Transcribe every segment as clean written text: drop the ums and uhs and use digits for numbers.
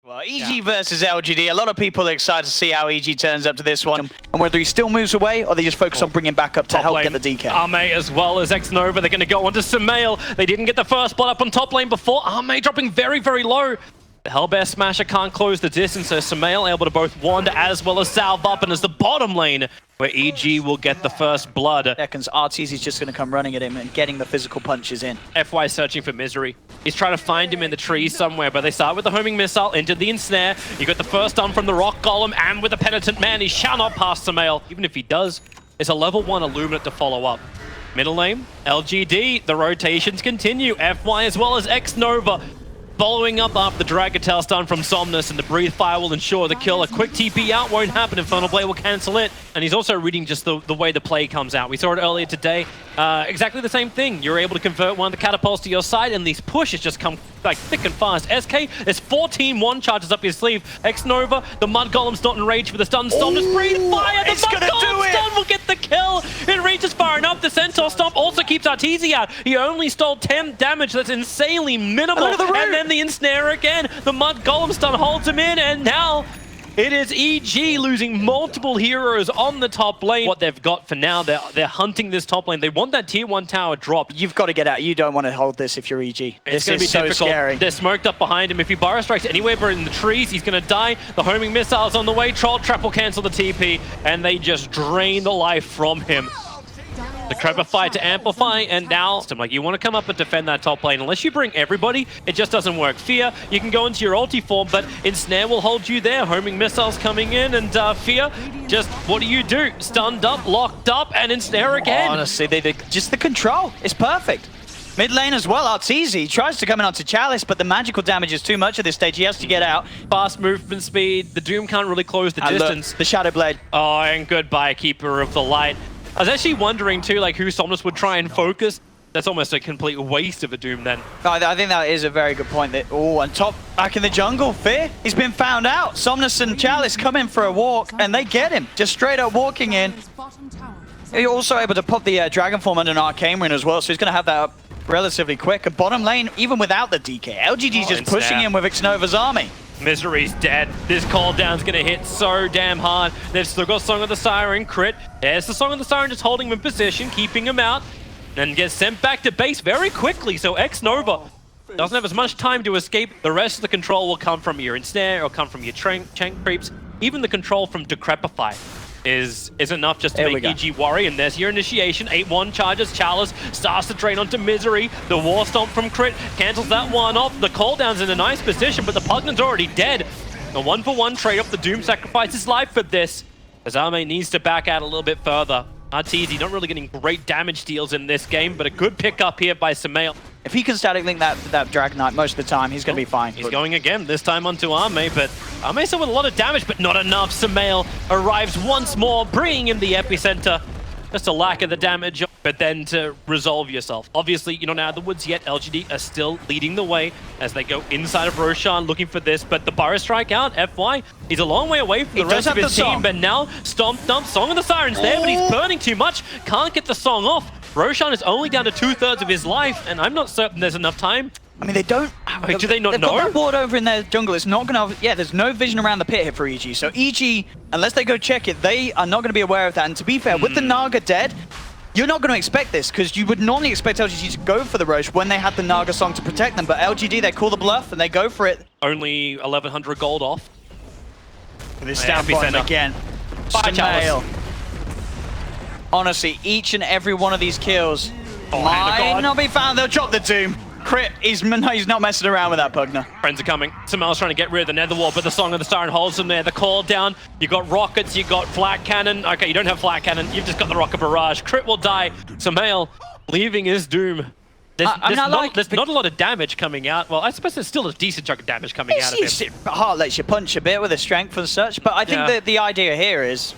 Well, EG versus LGD. A lot of people are excited to see how EG turns up to this one, and whether he still moves away or they just focus on bringing back up to help get the DK. Arme as well as Xnova, they're going to go onto Sumail. They didn't get the first blood up on top lane before. Arme dropping very, very low. The Hellbear Smasher can't close the distance, so Sumail able to both wand as well as salve up, and as the bottom lane where EG will get the first blood. Seconds, Arteezy is just going to come running at him and getting the physical punches in. FY searching for Misery. He's trying to find him in the trees somewhere, but they start with the homing missile into the ensnare. You got the first stun from the Rock Golem, and with the Penitent Man, he shall not pass Sumail. Even if he does, it's a level 1 Illuminate to follow up. Middle lane, LGD, the rotations continue. FY as well as Xnova. Following up after the Dragon Tail stun from Somnus, and the Breathe Fire will ensure the kill. A quick TP out won't happen, Infernal Blade will cancel it. And he's also reading just the way the play comes out. We saw it earlier today. Exactly the same thing. You're able to convert one of the catapults to your side, and these pushes just come like thick and fast. SK, there's 14 one charges up his sleeve. Xnova, the Mud Golem's not enraged for the stun. Somnus, Breathe Fire, the Mud Golem stun will get the kill. It reaches far enough. The Centaur Stomp also keeps Arteezy out. He only stole 10 damage. That's insanely minimal. And then the ensnare again. The Mud Golem stun holds him in, and now it is EG losing multiple heroes on the top lane. What they've got for now, they're hunting this top lane. They want that tier 1 tower dropped. You've got to get out. You don't want to hold this if you're EG. It's going to be so difficult. Scary. They're smoked up behind him. If he Burrow Strikes anywhere but in the trees, he's going to die. The homing missile's on the way. Troll Trap will cancel the TP, and they just drain the life from him. The Decrepify to amplify, and now I'm like, you want to come up and defend that top lane. Unless you bring everybody, it just doesn't work. Fear, you can go into your ulti form, but Ensnare will hold you there. Homing missiles coming in, and Fear, just what do? Stunned up, locked up, and Ensnare again. Honestly, just the control is perfect. Mid lane as well, Arteezy tries to come in onto Chalice, but the magical damage is too much at this stage. He has to get out. Fast movement speed, the Doom can't really close the distance. Look, the Shadow Blade. Oh, and goodbye, Keeper of the Light. I was actually wondering too, like, who Somnus would try and focus. That's almost a complete waste of a Doom then. I think that is a very good point. On top, back in the jungle, Fear, he's been found out. Somnus and Chalice come in for a walk, and they get him, just straight up walking in. He's also able to pop the Dragon Form under an Arcane Rune as well, so he's going to have that up relatively quick. A bottom lane, even without the DK. LGD's just pushing in with Xnova's army. Misery's dead. This call down's gonna hit so damn hard. They've still got Song of the Siren crit. There's the Song of the Siren just holding him in position, keeping him out, and gets sent back to base very quickly. So Xnova doesn't have as much time to escape. The rest of the control will come from your Ensnare, or come from your Chank Creeps. Even the control from Decrepify is enough just to make EG worry, and there's your initiation. 8-1 charges, Chalice starts to drain onto Misery. The War Stomp from Crit cancels that one off. The cooldown's in a nice position, but the Pugnan's already dead. A 1-for-1 trade off. The Doom sacrifices life for this, as Arme needs to back out a little bit further. Arteezy not really getting great damage deals in this game, but a good pickup here by Sumail. If he can static link that Dragon Knight most of the time, he's going to be fine. He's going again, this time onto Arme, but Arme still with a lot of damage, but not enough. Sumail arrives once more, bringing in the epicenter. Just a lack of the damage, but then to resolve yourself. Obviously, you're not out of the woods yet. LGD are still leading the way as they go inside of Roshan looking for this, but the Burrow Strike out, FY, he's a long way away from the rest of his team, but now Stomp Dump, Song of the Siren's there, but he's burning too much, can't get the song off. Roshan is only down to 2/3 of his life, and I'm not certain there's enough time. I mean, they don't... Wait, do they not know? They've got that ward over in their jungle. It's not going to... Yeah, there's no vision around the pit here for EG. So EG, unless they go check it, they are not going to be aware of that. And to be fair, with the Naga dead, you're not going to expect this, because you would normally expect LGD to go for the Roche when they had the Naga song to protect them. But LGD, they call the bluff and they go for it. Only 1,100 gold off. This down bottom again. Sumail. Honestly, each and every one of these kills might not be found. They'll drop the Doom. Crit, he's not messing around with that Pugner. Friends are coming. Sumail's trying to get rid of the Nether Wall, but the Song of the Siren holds him there. The call down, you got rockets, you got flat cannon. Okay, you don't have flat cannon, you've just got the rocket barrage. Crit will die. Sumail leaving his Doom. There's not a lot of damage coming out. Well, I suppose there's still a decent chunk of damage coming out of him. Heart lets you punch a bit with the strength and such, but I think that the idea here is,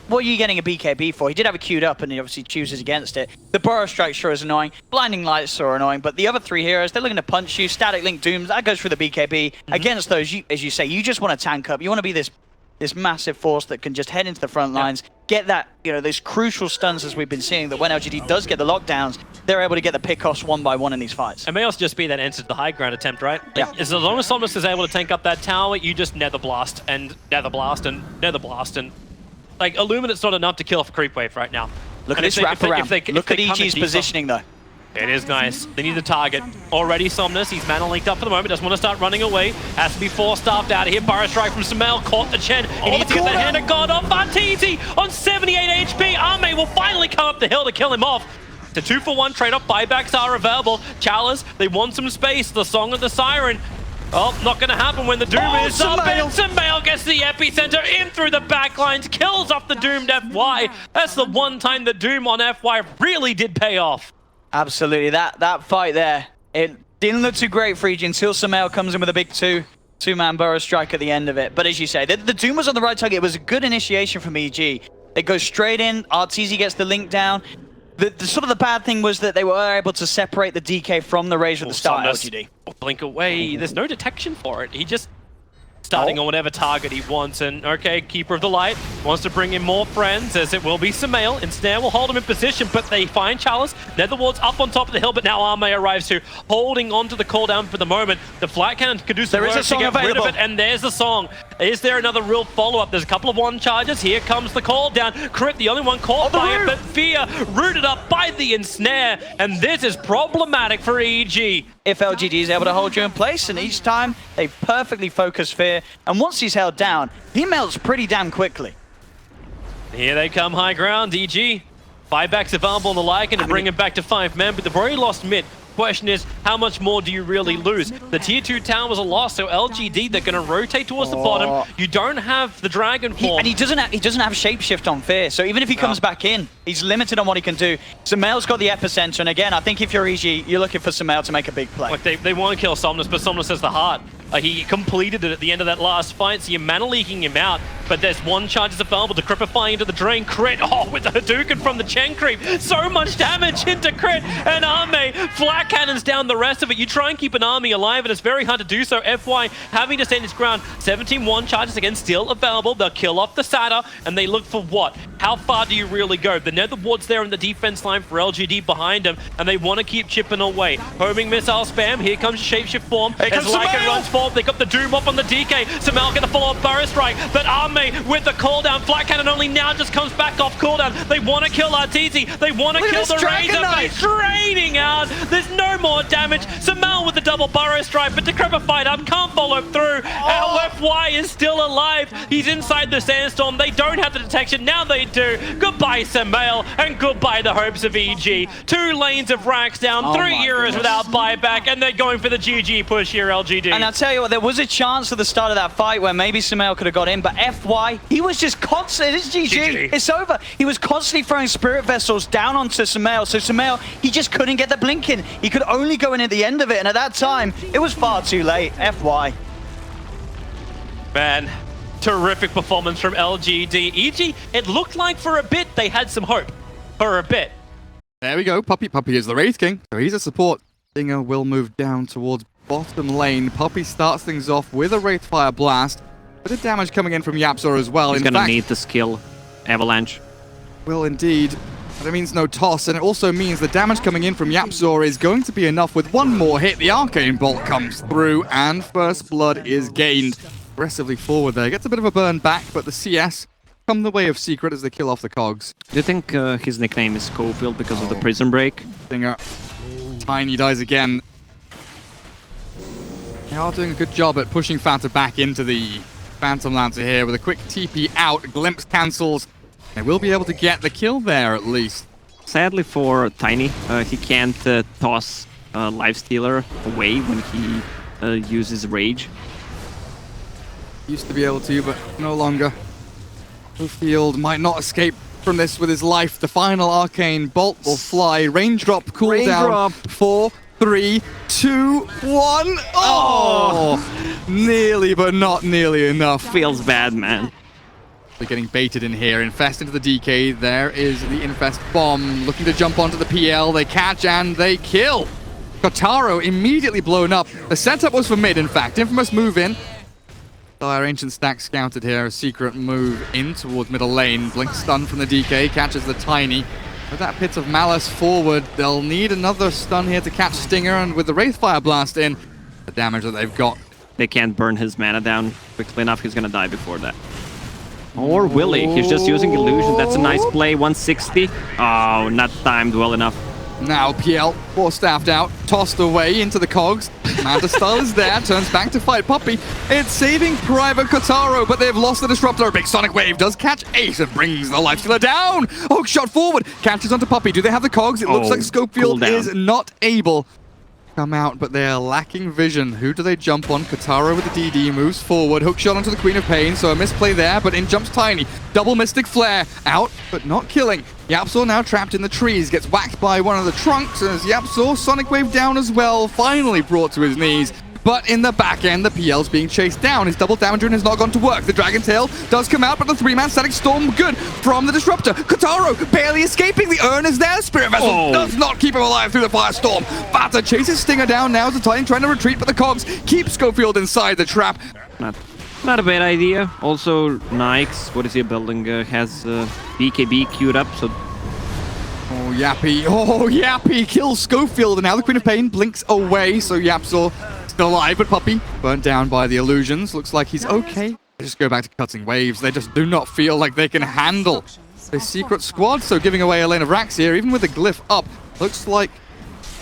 what are you getting a BKB for? He did have it queued up and he obviously chooses against it. The Burrow Strike sure is annoying. Blinding Lights are annoying, but the other three heroes, they're looking to punch you. Static Link Dooms, that goes for the BKB. Against those, as you say, you just want to tank up. You want to be this this massive force that can just head into the front lines, get that, you know, those crucial stuns as we've been seeing, that when LGD does get the lockdowns, they're able to get the pickoffs one by one in these fights. It may also just be that enter the high ground attempt, right? Yeah. As long as Somnus is able to tank up that tower, you just nether blast and nether blast and nether blast, and like Illuminate's not enough to kill off a creep wave right now. Look And at this wraparound. Look at come in EG's deeper- positioning though. It is nice. They need the target. Already Somnus, he's mana linked up for the moment, doesn't want to start running away. Has to be force-staffed out of here. Burrow strike from Sumail, caught the Chen. He needs to get that hand of God off Bartizi on 78 HP. Arme will finally come up the hill to kill him off. The 2-for-1 trade-off buybacks are available. Chalice, they want some space. The Song of the Siren. Oh, not going to happen when the Doom is up. And Sumail gets the epicenter in through the backlines, kills off the doomed FY. That's the one time the Doom on FY really did pay off. Absolutely, that fight there, it didn't look too great for EG until Sumail comes in with a big two-man burrow strike at the end of it. But as you say, the Doom was on the right target. It was a good initiation from EG. They go straight in, Arteezy gets the link down. The sort of the bad thing was that they were able to separate the DK from the Rage at the start of LGD. Blink away, there's no detection for it. He just starting on whatever target he wants, and okay, Keeper of the Light wants to bring in more friends, as it will be Sumail. Ensnare will hold him in position, but they find Chalice. Netherward's up on top of the hill, but now Arme arrives too, holding on to the cooldown for the moment. The flat cannon can do some work to get rid of it, and there's the Song. Is there another real follow-up? There's a couple of one charges. Here comes the call down. Crit, the only one caught by it, but Fear rooted up by the Ensnare, and this is problematic for EG. If LGD is able to hold you in place, and each time they perfectly focus Fear, and once he's held down, he melts pretty damn quickly. Here they come high ground, EG. Buybacks available on the Lycan to bring him back to 5 men, but they've already lost mid. Question is, how much more do you really lose? The tier 2 tower was a loss, so LGD, they're going to rotate towards the bottom. You don't have the dragon form. And he doesn't have shapeshift on Fear, so even if he comes back in, he's limited on what he can do. Sumail's got the epicenter, and again, I think if you're EG, you're looking for Sumail to make a big play. Like they want to kill Somnus, but Somnus has the heart. He completed it at the end of that last fight, so you're mana leaking him out. But there's one charge is available to Cripify into the drain. Crit, with the Hadouken from the Chen creep. So much damage into Crit, and Arme flat cannons down the rest of it. You try and keep an army alive, and it's very hard to do so. FY having to stand its ground. 17 one charges, again, still available. They'll kill off the Satyr, and they look for what? How far do you really go? The Netherward's there in the defense line for LGD behind them, and they want to keep chipping away. Homing missile spam. Here comes Shapeshift form. As Lycan runs forward, they got the Doom up on the DK. Sumail going to follow up Burrow Strike, but Arme with the cooldown. Flat Cannon only now just comes back off cooldown. They want to kill Arteezy. They want to kill the Razor, but he's draining out. There's no more damage. Sumail with the double Burrow Strike, but Decrepified up, can't follow through. FY is still alive. He's inside the sandstorm. They don't have the detection. Now they do. Goodbye, Sumail, and goodbye the hopes of EG. 2 lanes of racks down, 3 eras without buyback, and they're going for the GG push here, LGD. And I'll tell you what, there was a chance at the start of that fight where maybe Sumail could have got in, but FY, he was just constant. It's GG. It's over. He was constantly throwing Spirit Vessels down onto Sumail, so Sumail, he just couldn't get the blink in. He could only go in at the end of it, and at that time, it was far too late. FY. Man, terrific performance from LGD. EG, it looked like for a bit they had some hope. For a bit. There we go. Puppy is the Wraith King. So he's a support. Dinger will move down towards bottom lane. Puppy starts things off with a Wraith Fire Blast. Bit of damage coming in from Yapzor as well. He's gonna need the skill Avalanche. Will indeed. But it means no toss, and it also means the damage coming in from Yapzor is going to be enough. With one more hit, the Arcane Bolt comes through, and first blood is gained. Aggressively forward there. Gets a bit of a burn back, but the CS come the way of Secret as they kill off the cogs. Do you think his nickname is Schofield because of the prison break? Dinger. Tiny dies again. They are doing a good job at pushing Fanta back into the Phantom Lancer here with a quick TP out. Glimpse cancels. They will be able to get the kill there at least. Sadly for Tiny, he can't toss Lifestealer away when he uses Rage. Used to be able to, but no longer. Bluefield might not escape from this with his life. The final Arcane Bolt will fly. Raindrop cooldown. 4, 3, 2, 1. Oh! Nearly, but not nearly enough. Feels bad, man. They're getting baited in here. Infest into the DK. There is the Infest bomb. Looking to jump onto the PL. They catch and they kill. Kotaro immediately blown up. The setup was for mid, in fact. Infamous move in. Dire Ancient Stack scouted here. A secret move in towards middle lane. Blink stun from the DK, catches the Tiny. With that Pit of Malice forward, they'll need another stun here to catch Stinger, and with the Wraithfire Blast in, the damage that they've got. They can't burn his mana down quickly enough. He's gonna die before that. Or will he? He's just using illusion. That's a nice play. 160. Oh, not timed well enough. Now PL, four-staffed out, tossed away into the cogs. Manta Style is there, turns back to fight Puppey. It's saving Private Kotaro, but they've lost the Disruptor. A big Sonic Wave does catch Ace and brings the Lifestealer down. Hook shot forward, catches onto Puppey. Do they have the cogs? It looks like Scopefield is not able to come out, but they are lacking vision. Who do they jump on? Kotaro with the DD moves forward. Hook shot onto the Queen of Pain, so a misplay there, but in jumps Tiny. Double Mystic Flare, out, but not killing. Yapzor now trapped in the trees, gets whacked by one of the trunks, as Yapzor, Sonic Wave down as well, finally brought to his knees. But in the back end, the PL's being chased down. His double damage rune has not gone to work. The Dragon Tail does come out, but the 3-man Static Storm good from the Disruptor. Kotaro barely escaping. The urn is there. Spirit Vessel does not keep him alive through the Firestorm. Vata chases Stinger down now as the Titan trying to retreat, but the cogs keep Schofield inside the trap. Not a bad idea. Also, Nikes, what is he building? Has BKB queued up, so... Oh, Yappy kills Schofield, and now the Queen of Pain blinks away, so Yapzor still alive, but Puppey burnt down by the illusions. Looks like he's okay. They just go back to cutting waves. They just do not feel like they can handle the secret squad, so giving away a lane of racks here, even with the glyph up, looks like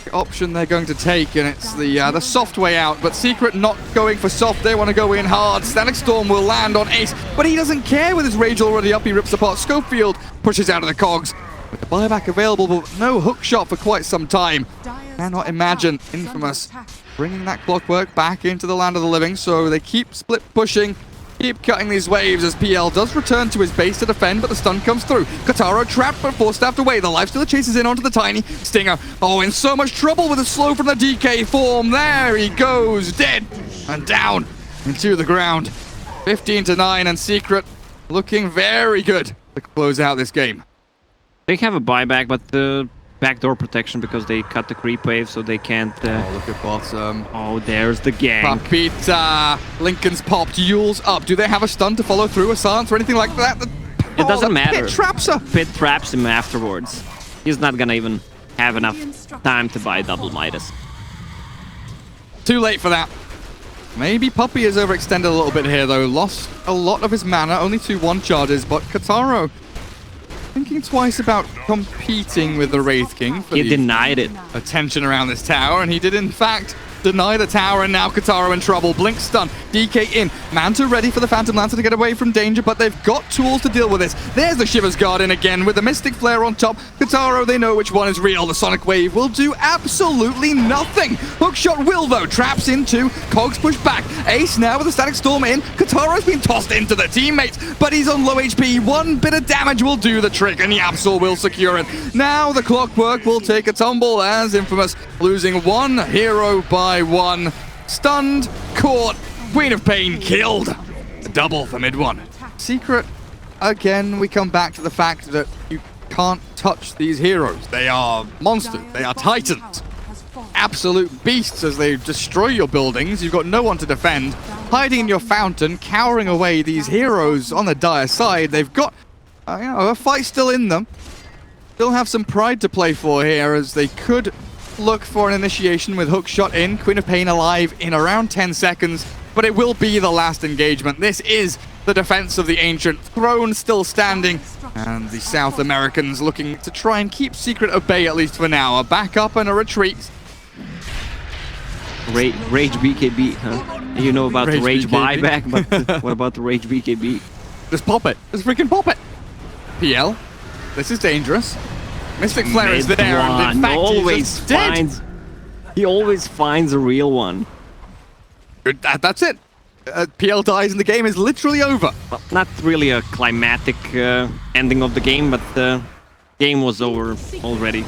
the option they're going to take, and it's the soft way out, but Secret not going for soft. They want to go in hard. Static Storm will land on Ace, but he doesn't care with his rage already up. He rips apart Schofield, pushes out of the cogs. With the buyback available, but no hook shot for quite some time. Cannot imagine Infamous bringing that Clockwork back into the land of the living, so they keep split pushing, keep cutting these waves as PL does return to his base to defend, but the stun comes through. Kotaro trapped, but four-staffed away. The Lifestealer chases in onto the Tiny. Stinger, in so much trouble with a slow from the DK form. There he goes, dead and down into the ground. 15-9, and Secret looking very good to close out this game. They have a buyback, but the backdoor protection because they cut the creep wave, so they can't... look at bottom. Oh, there's the gang. Papita. Lincoln's popped. Yule's up. Do they have a stun to follow through, a silence or anything like that? It doesn't matter. Pit traps her. Pit traps him afterwards. He's not gonna even have enough time to buy double Midas. Too late for that. Maybe Puppey is overextended a little bit here, though. Lost a lot of his mana, only 2-1 charges, but Kotaro thinking twice about competing with the Wraith King for He denied it. attention around this tower, and he did in fact deny the tower, and now Kotaro in trouble. Blink stun, DK in, Manta ready for the Phantom Lancer to get away from danger, but they've got tools to deal with this. There's the Shivers Guard in again with the Mystic Flare on top. Kotaro, they know which one is real. The Sonic Wave will do absolutely nothing. Hookshot will though, traps into, cogs push back. Ace now with the Static Storm in. Kataro's been tossed into the teammates, but he's on low HP. One bit of damage will do the trick, and the Absol will secure it. Now the Clockwork will take a tumble as Infamous losing one hero by one. Stunned, caught, Queen of Pain killed. A double for mid one. Secret, again, we come back to the fact that you can't touch these heroes. They are monsters. They are titans. Absolute beasts as they destroy your buildings. You've got no one to defend. Hiding in your fountain, cowering away these heroes on the dire side. They've got a fight still in them. Still have some pride to play for here as they could look for an initiation with Hookshot in. Queen of Pain alive in around 10 seconds, but it will be the last engagement. This is the defense of the Ancient Throne still standing, and the South Americans looking to try and keep Secret at bay at least for now. A backup and a retreat. Rage BKB, huh? You know about the Rage buyback, but what about the Rage BKB? Just pop it. Just freaking pop it. PL, this is dangerous. Mystic Flare is there, and in fact, he always finds a real one. That's it. PL dies and the game is literally over. Well, not really a climatic ending of the game, but the game was over already.